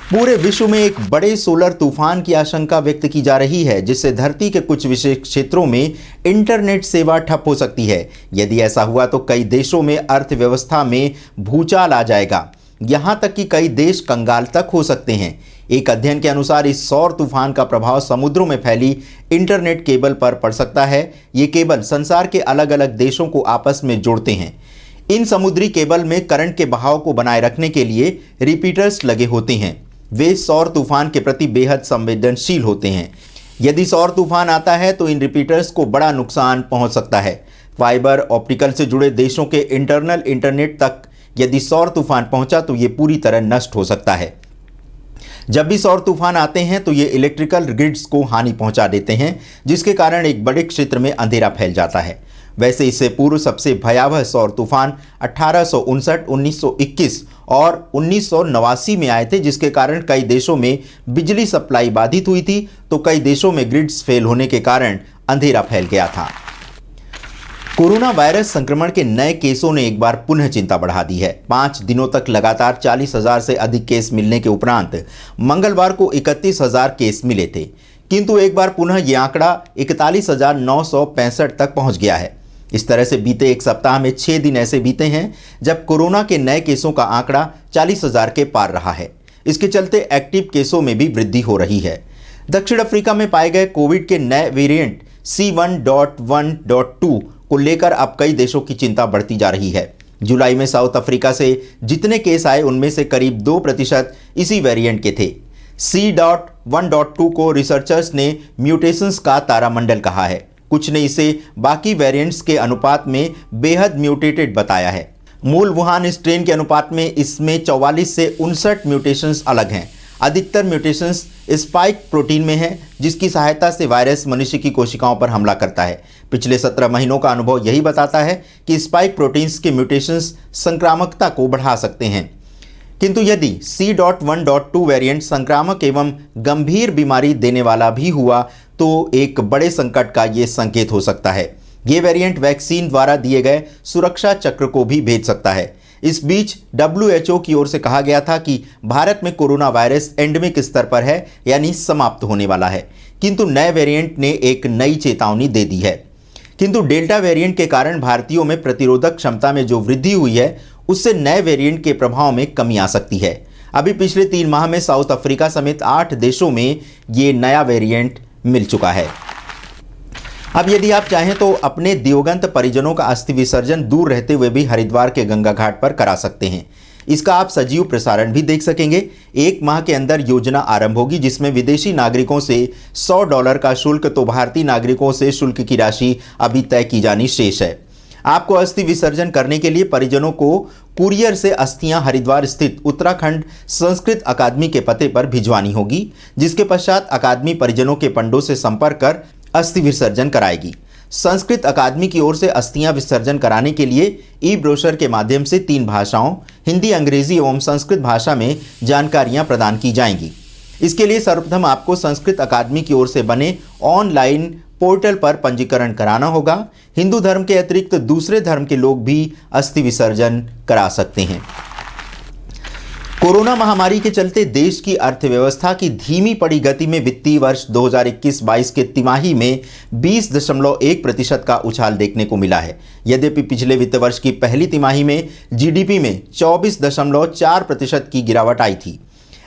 पूरे विश्व में एक बड़े सोलर तूफान की आशंका व्यक्त की जा रही है, जिससे धरती के कुछ विशेष क्षेत्रों में इंटरनेट सेवा ठप हो सकती है। यदि ऐसा हुआ तो कई देशों में अर्थव्यवस्था में भूचाल आ जाएगा, यहां तक कि कई देश कंगाल तक हो सकते हैं। एक अध्ययन के अनुसार इस सौर तूफान का प्रभाव समुद्रों में फैली इंटरनेट केबल पर पड़ सकता है। ये केबल संसार के अलग अलग देशों को आपस में जोड़ते हैं। इन समुद्री केबल में करंट के बहाव को बनाए रखने के लिए रिपीटर्स लगे होते हैं। वे सौर तूफान के प्रति बेहद संवेदनशील होते हैं। यदि सौर तूफान आता है तो इन रिपीटर्स को बड़ा नुकसान पहुंच सकता है। फाइबर ऑप्टिकल से जुड़े देशों के इंटरनल इंटरनेट तक यदि सौर तूफान पहुंचा तो ये पूरी तरह नष्ट हो सकता है। जब भी सौर तूफान आते हैं तो ये इलेक्ट्रिकल ग्रिड्स को हानि पहुंचा देते हैं, जिसके कारण एक बड़े क्षेत्र में अंधेरा फैल जाता है। वैसे इससे पूर्व सबसे भयावह सौर तूफान 1859, 1921 और 1989 में आए थे, जिसके कारण कई देशों में बिजली सप्लाई बाधित हुई थी, तो कई देशों में ग्रिड्स फेल होने के कारण अंधेरा फैल गया था। कोरोना वायरस संक्रमण के नए केसों ने एक बार पुनः चिंता बढ़ा दी है। 5 दिनों तक लगातार 40,000 से अधिक केस मिलने के उपरांत मंगलवार को 31,000 केस मिले थे, किंतु एक बार पुनः ये आंकड़ा 41,965 तक पहुंच गया है। इस तरह से बीते एक सप्ताह में 6 दिन ऐसे बीते हैं जब कोरोना के नए केसों का आंकड़ा 40,000 के पार रहा है। इसके चलते एक्टिव केसों में भी वृद्धि हो रही है। दक्षिण अफ्रीका में पाए गए कोविड के नए वेरिएंट C1.1.2 को लेकर अब कई देशों की चिंता बढ़ती जा रही है। जुलाई में साउथ अफ्रीका से जितने केस आए उनमें से करीब 2% इसी वेरिएंट के थे। C.1.2 को रिसर्चर्स ने म्यूटेशंस का तारामंडल कहा है। कुछ ने इसे बाकी वेरिएंट्स के अनुपात में बेहद म्यूटेटेड बताया है। मूल वुहान स्ट्रेन के अनुपात में इसमें 44 से 59 म्यूटेशंस अलग हैं। अधिकतर म्यूटेशंस स्पाइक प्रोटीन में हैं, जिसकी सहायता से वायरस मनुष्य की कोशिकाओं पर हमला करता है। पिछले 17 महीनों का अनुभव यही बताता है कि स्पाइक प्रोटीन्स के म्यूटेशंस संक्रामकता को बढ़ा सकते हैं। किंतु यदि C.1.2 वेरिएंट संक्रामक एवं गंभीर बीमारी देने वाला भी हुआ तो एक बड़े संकट का ये संकेत हो सकता है। ये वेरिएंट वैक्सीन द्वारा दिए गए सुरक्षा चक्र को भी भेज सकता है। इस बीच WHO की ओर से कहा गया था कि भारत में कोरोना वायरस एंडेमिक स्तर पर है, यानी समाप्त होने वाला है, किंतु नए वेरिएंट ने एक नई चेतावनी दे दी है। किंतु डेल्टा वेरिएंट के कारण भारतीयों में प्रतिरोधक क्षमता में जो वृद्धि हुई है, उससे नए वेरिएंट के प्रभाव में कमी आ सकती है। अभी पिछले 3 माह में साउथ अफ्रीका समेत 8 देशों में ये नया वेरिएंट मिल चुका है। अब यदि आप चाहें तो अपने दिवंगत परिजनों का अस्थि विसर्जन दूर रहते हुए भी हरिद्वार के गंगा घाट पर करा सकते हैं। इसका आप सजीव प्रसारण भी देख सकेंगे। 1 माह के अंदर योजना आरंभ होगी, जिसमें विदेशी नागरिकों से $100 का शुल्क तो भारतीय नागरिकों से शुल्क की राशि अभी तय की जानी शेष है। आपको अस्थि विसर्जन करने के लिए परिजनों को कुरियर से अस्थियां हरिद्वार स्थित उत्तराखंड संस्कृत अकादमी के पते पर भिजवानी होगी, जिसके पश्चात अकादमी परिजनों के पंडों से संपर्क कर अस्थि विसर्जन कराएगी। संस्कृत अकादमी की ओर से अस्थियां विसर्जन कराने के लिए ई ब्रोशर के माध्यम से 3 भाषाओं हिंदी, अंग्रेजी एवं संस्कृत भाषा में जानकारियां प्रदान की जाएंगी। इसके लिए सर्वप्रथम आपको संस्कृत अकादमी की ओर से बने ऑनलाइन पोर्टल पर पंजीकरण कराना होगा। हिंदू धर्म के अतिरिक्त दूसरे धर्म के लोग भी अस्थि विसर्जन करा सकते हैं। कोरोना महामारी के चलते देश की अर्थव्यवस्था की धीमी पड़ी गति में वित्तीय वर्ष 2021-22 के तिमाही में 20.1% का उछाल देखने को मिला है। यद्यपि पिछले वित्त वर्ष की पहली तिमाही में जीडीपी में 24.4% की गिरावट आई थी।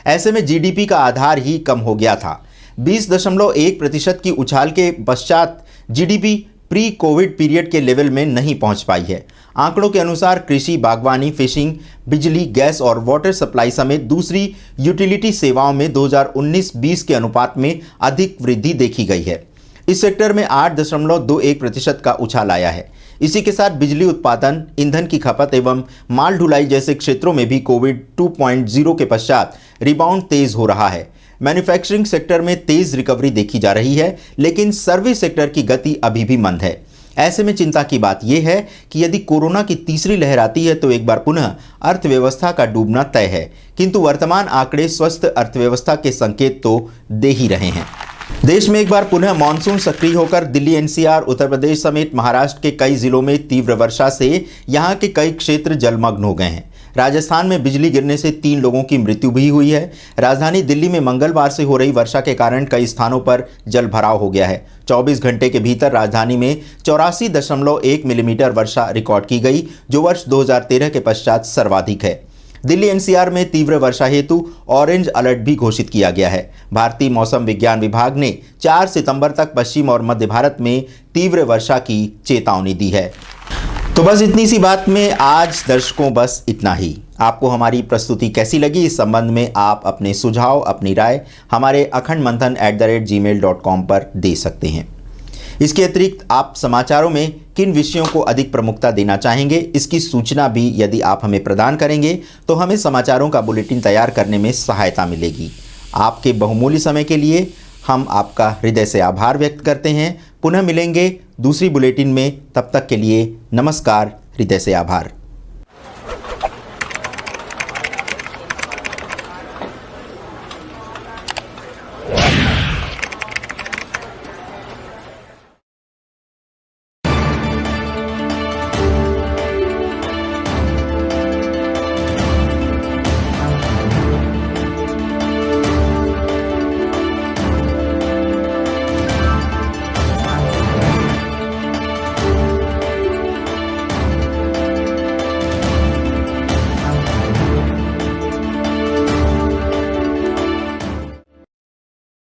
ऐसे में जीडीपी का आधार ही कम हो गया था। 20.1% की उछाल के पश्चात जीडीपी प्री कोविड पीरियड के लेवल में नहीं पहुंच पाई है। आंकड़ों के अनुसार कृषि, बागवानी, फिशिंग, बिजली, गैस और वाटर सप्लाई समेत दूसरी यूटिलिटी सेवाओं में 2019-20 के अनुपात में अधिक वृद्धि देखी गई है। इस सेक्टर में 8.21% का उछाल आया है। इसी के साथ बिजली उत्पादन, ईंधन की खपत एवं माल ढुलाई जैसे क्षेत्रों में भी कोविड 2.0 के पश्चात रिबाउंड तेज हो रहा है। मैन्युफैक्चरिंग सेक्टर में तेज रिकवरी देखी जा रही है, लेकिन सर्विस सेक्टर की गति अभी भी मंद है। ऐसे में चिंता की बात यह है कि यदि कोरोना की तीसरी लहर आती है तो एक बार पुनः अर्थव्यवस्था का डूबना तय है, किंतु वर्तमान आंकड़े स्वस्थ अर्थव्यवस्था के संकेत तो दे ही रहे हैं। देश में एक बार पुनः मानसून सक्रिय होकर दिल्ली, एनसीआर, उत्तर प्रदेश समेत महाराष्ट्र के कई जिलों में तीव्र वर्षा से यहां के कई क्षेत्र जलमग्न हो गए हैं। राजस्थान में बिजली गिरने से 3 लोगों की मृत्यु भी हुई है। राजधानी दिल्ली में मंगलवार से हो रही वर्षा के कारण कई स्थानों पर जल भराव हो गया है। 24 घंटे के भीतर राजधानी में 84.1 मिलीमीटर वर्षा रिकॉर्ड की गई, जो वर्ष 2013 के पश्चात सर्वाधिक है। दिल्ली एनसीआर में तीव्र वर्षा हेतु ऑरेंज अलर्ट भी घोषित किया गया है। भारतीय मौसम विज्ञान विभाग ने 4 सितंबर तक पश्चिम और मध्य भारत में तीव्र वर्षा की चेतावनी दी है। तो बस इतनी सी बात में आज दर्शकों बस इतना ही। आपको हमारी प्रस्तुति कैसी लगी, इस संबंध में आप अपने सुझाव, अपनी राय हमारे akhand-manthan@gmail.com पर दे सकते हैं। इसके अतिरिक्त आप समाचारों में किन विषयों को अधिक प्रमुखता देना चाहेंगे, इसकी सूचना भी यदि आप हमें प्रदान करेंगे तो हमें समाचारों का बुलेटिन तैयार करने में सहायता मिलेगी। आपके बहुमूल्य समय के लिए हम आपका हृदय से आभार व्यक्त करते हैं। पुनः मिलेंगे दूसरी बुलेटिन में, तब तक के लिए नमस्कार, हृदय से आभार।